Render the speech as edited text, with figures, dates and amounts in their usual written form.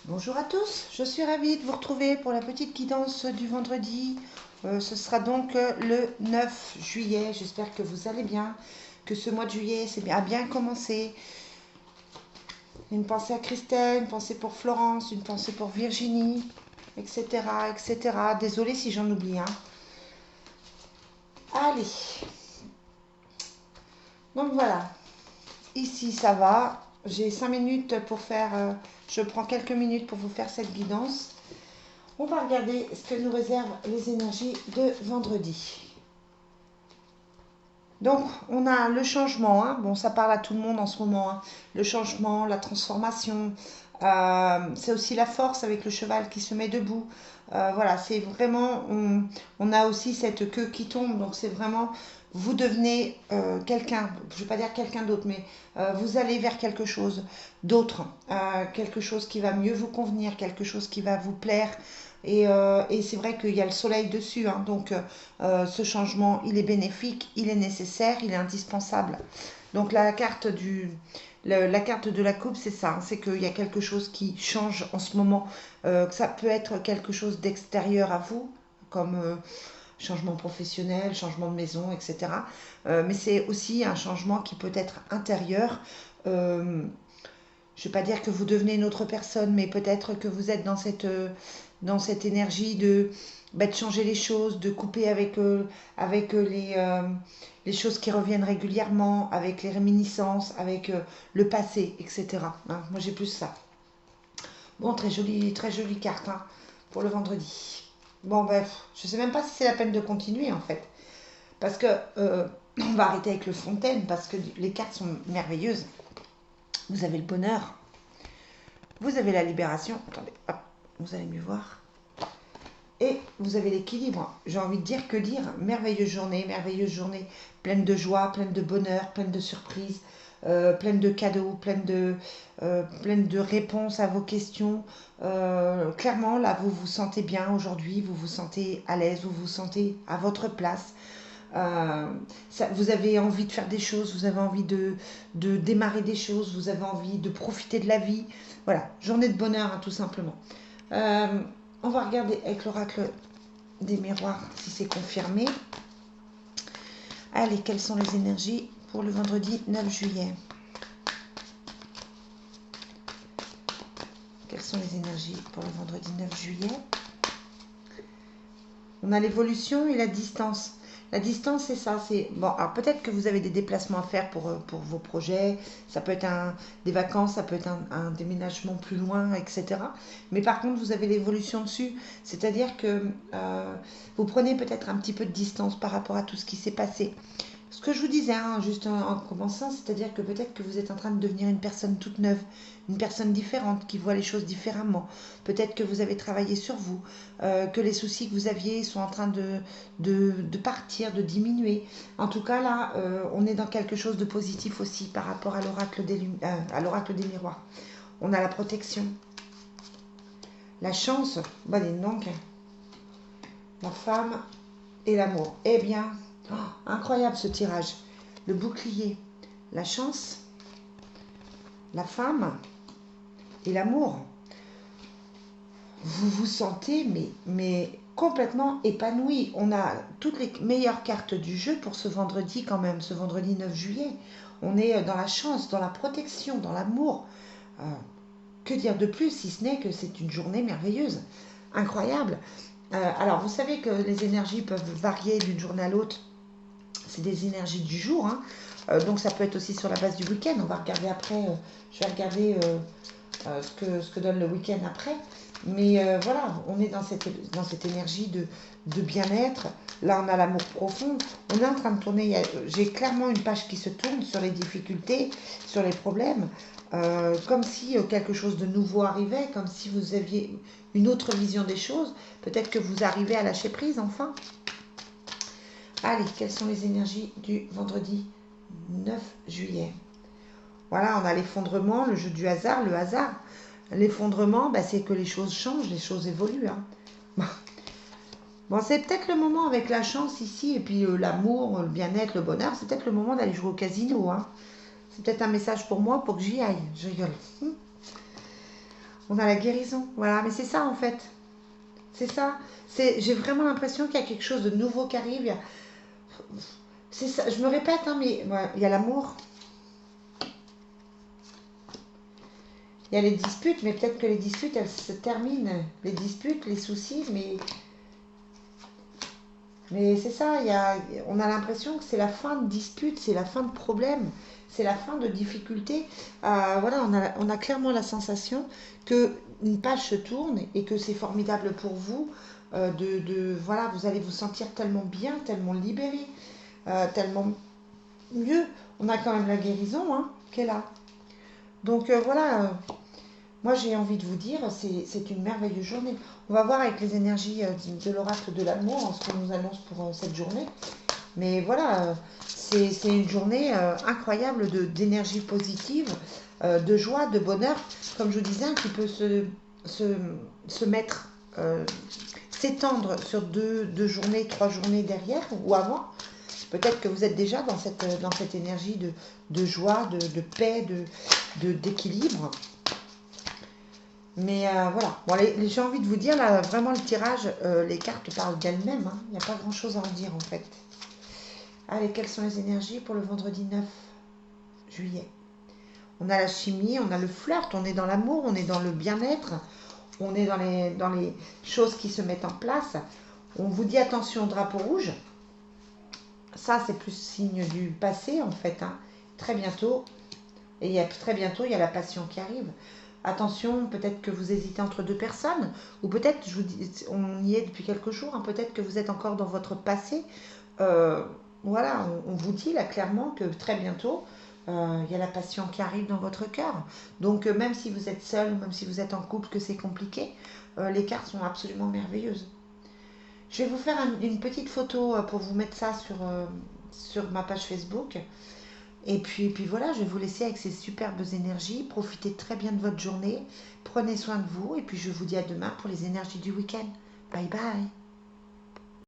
Bonjour à tous, je suis ravie de vous retrouver pour la petite guidance du vendredi. Ce sera donc le 9 juillet. J'espère que vous allez bien, que ce mois de juillet a bien commencé. Une pensée à Christelle, une pensée pour Florence, une pensée pour Virginie, etc. etc. Désolée si j'en oublie un. Allez, donc voilà, ici ça va. J'ai 5 minutes pour faire, je prends quelques minutes pour vous faire cette guidance. On va regarder ce que nous réservent les énergies de vendredi. Donc, on a le changement, hein. Bon, ça parle à tout le monde en ce moment, hein. Le changement, la transformation, c'est aussi la force avec le cheval qui se met debout. Voilà, c'est vraiment, on a aussi cette queue qui tombe, donc c'est vraiment, vous devenez quelqu'un, je ne vais pas dire quelqu'un d'autre, mais vous allez vers quelque chose d'autre, quelque chose qui va mieux vous convenir, quelque chose qui va vous plaire. Et c'est vrai qu'il y a le soleil dessus, hein, donc ce changement, il est bénéfique, il est nécessaire, il est indispensable. Donc la carte de la coupe, c'est ça, hein, c'est qu'il y a quelque chose qui change en ce moment, que ça peut être quelque chose d'extérieur à vous, comme changement professionnel, changement de maison, etc. Mais c'est aussi un changement qui peut être intérieur. Euh, je ne vais pas dire que vous devenez une autre personne, mais peut-être que vous êtes dans cette énergie de changer les choses, de couper avec les choses qui reviennent régulièrement, avec les réminiscences, avec le passé, etc. Hein, moi j'ai plus ça. Bon, très jolie carte, hein, pour le vendredi. Bon, bref, je ne sais même pas si c'est la peine de continuer en fait. Parce que on va arrêter avec le fontaine, parce que les cartes sont merveilleuses. Vous avez le bonheur, vous avez la libération. Attendez, hop, vous allez mieux voir. Et vous avez l'équilibre. J'ai envie de dire, que dire, merveilleuse journée, pleine de joie, pleine de bonheur, pleine de surprises, pleine de cadeaux, pleine de réponses à vos questions. Clairement, là, vous vous sentez bien aujourd'hui, vous vous sentez à l'aise, vous vous sentez à votre place. Vous avez envie de faire des choses, vous avez envie de démarrer des choses, vous avez envie de profiter de la vie. Voilà, journée de bonheur, hein, tout simplement. Euh, on va regarder avec l'oracle des miroirs si c'est confirmé. Allez, quelles sont les énergies pour le vendredi 9 juillet? Quelles sont les énergies pour le vendredi 9 juillet? On a l'évolution et la distance. La distance, c'est ça. C'est bon. Alors peut-être que vous avez des déplacements à faire pour vos projets. Ça peut être des vacances, ça peut être un déménagement plus loin, etc. Mais par contre, vous avez l'évolution dessus. C'est-à-dire que vous prenez peut-être un petit peu de distance par rapport à tout ce qui s'est passé. Ce que je vous disais, hein, juste en commençant, c'est-à-dire que peut-être que vous êtes en train de devenir une personne toute neuve, une personne différente, qui voit les choses différemment. Peut-être que vous avez travaillé sur vous, que les soucis que vous aviez sont en train de partir, de diminuer. En tout cas, là, on est dans quelque chose de positif aussi par rapport à l'oracle des miroirs. On a la protection, la chance, bah dis donc, la femme et l'amour. Eh bien, oh, incroyable ce tirage. Le bouclier, la chance, la femme et l'amour. Vous vous sentez mais complètement épanoui. On a toutes les meilleures cartes du jeu pour ce vendredi quand même, ce vendredi 9 juillet. On est dans la chance, dans la protection, dans l'amour. Euh, que dire de plus si ce n'est que c'est une journée merveilleuse, incroyable. Alors vous savez que les énergies peuvent varier d'une journée à l'autre. C'est des énergies du jour, hein. Donc ça peut être aussi sur la base du week-end. On va regarder après, je vais regarder ce que donne le week-end après. Mais voilà, on est dans cette énergie de bien-être. Là, on a l'amour profond. On est en train de tourner. J'ai clairement une page qui se tourne sur les difficultés, sur les problèmes. Comme si quelque chose de nouveau arrivait, comme si vous aviez une autre vision des choses. Peut-être que vous arrivez à lâcher prise enfin. Allez, quelles sont les énergies du vendredi 9 juillet? Voilà, on a l'effondrement, le jeu du hasard, le hasard. L'effondrement, bah, c'est que les choses changent, les choses évoluent, hein. Bon, c'est peut-être le moment avec la chance ici, et puis l'amour, le bien-être, le bonheur, c'est peut-être le moment d'aller jouer au casino, hein. C'est peut-être un message pour moi pour que j'y aille. Je rigole. On a la guérison. Voilà, mais c'est ça en fait. C'est ça. J'ai vraiment l'impression qu'il y a quelque chose de nouveau qui arrive. C'est ça. Je me répète, hein, mais ouais, il y a l'amour, il y a les disputes, mais peut-être que les disputes, elles se terminent. Les disputes, les soucis, mais c'est ça. On a l'impression que c'est la fin de disputes, c'est la fin de problèmes, c'est la fin de difficultés. Voilà, on a clairement la sensation que une page se tourne et que c'est formidable pour vous. Voilà, vous allez vous sentir tellement bien, tellement libéré, tellement mieux. On a quand même la guérison, hein, qui est là. Donc voilà, moi j'ai envie de vous dire, c'est une merveilleuse journée. On va voir avec les énergies de l'oracle de l'amour, ce qu'on nous annonce pour cette journée. Mais voilà, c'est une journée incroyable d'énergie positive, de joie, de bonheur, comme je vous disais, qui peut se, se mettre, euh, s'étendre sur deux journées, 3 journées derrière ou avant. Peut-être que vous êtes déjà dans cette énergie de joie, de paix, d'équilibre. Mais voilà. Bon, j'ai envie de vous dire, là, vraiment, le tirage, les cartes parlent d'elles-mêmes, hein. Il n'y a pas grand-chose à en dire, en fait. Allez, quelles sont les énergies pour le vendredi 9 juillet? On a la chimie, on a le flirt, on est dans l'amour, on est dans le bien-être, on est dans les choses qui se mettent en place. On vous dit attention au drapeau rouge. Ça, c'est plus signe du passé, en fait, hein. Très bientôt, très bientôt, il y a la passion qui arrive. Attention, peut-être que vous hésitez entre deux personnes, ou peut-être, je vous dis, on y est depuis quelques jours, hein, peut-être que vous êtes encore dans votre passé. Euh, voilà, on vous dit là clairement que très bientôt, il y a la passion qui arrive dans votre cœur. Donc, même si vous êtes seul, même si vous êtes en couple, que c'est compliqué, les cartes sont absolument merveilleuses. Je vais vous faire une petite photo pour vous mettre ça sur ma page Facebook. Et puis voilà, je vais vous laisser avec ces superbes énergies. Profitez très bien de votre journée. Prenez soin de vous. Et puis je vous dis à demain pour les énergies du week-end. Bye bye.